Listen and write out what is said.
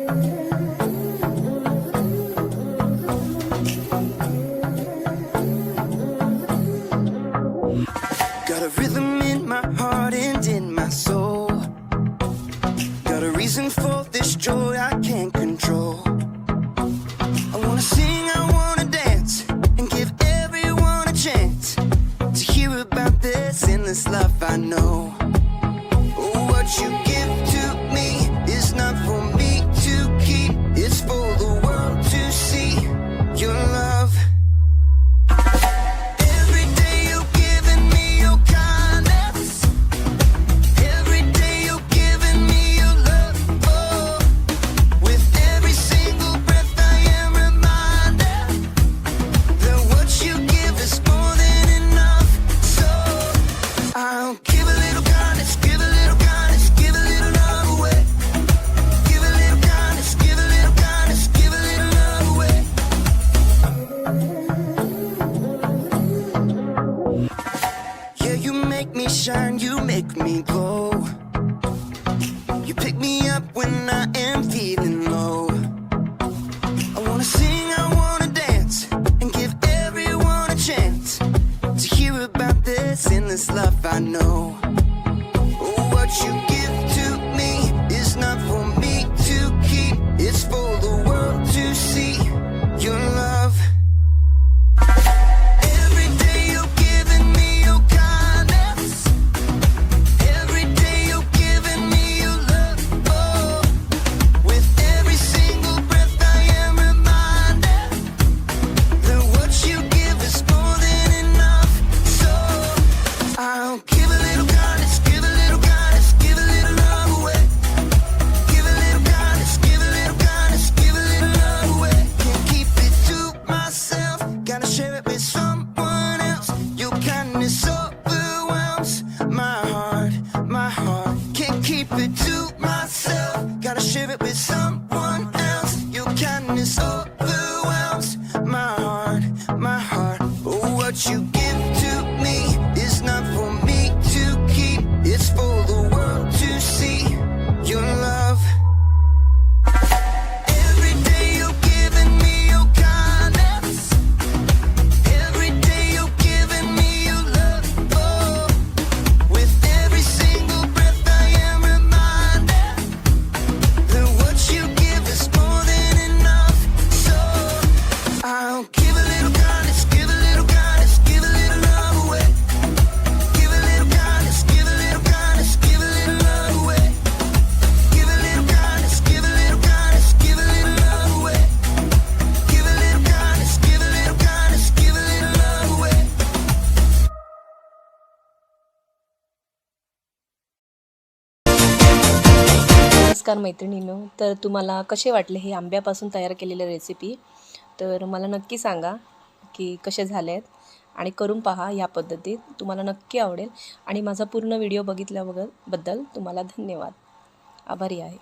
Got a rhythm in my heart and in my soul. Got a reason for this joy I can't control. I wanna sing, I wanna dance, and give everyone a chance to hear about this endless love I know. What you give to me is not for me to keep, it's for the world to see your love. Shine, you make me glow. You pick me up when I am feeling low. I wanna sing, I wanna dance, and give everyone a chance to hear about this endless love I know. What you give to me is not for me to keep, it's for the world to see your love. Gotta share it with someone else. Your kindness overwhelms my heart, my heart. Oh, what you give to me is not for me to keep, it's for the world to see your love. Every day you're giving me your kindness. Every day you're giving me your love. Oh, with every single breath I am reminded that what you give is more than enough. So I'll give a little kindness, give a little kindness, give a little love away. Give a little kindness, give a little kindness, give a little love away. Give a little kindness, give a little kindness, give a little love away. Give a little kindness, give a little kindness, give a little love away. नमस्कार मैत्रिणींनो, तर तुम्हाला कसे वाटले हे आंब्यापासून तयार केलेले recipe, तर मला नक्की सांगा की कसे झाले आहेत आणि करून पहा. या पद्धतीत तुम्हाला नक्की आवडेल आणि माझा पूर्ण व्हिडिओ बघितल्याबद्दल तुम्हाला धन्यवाद. आभारी आहे.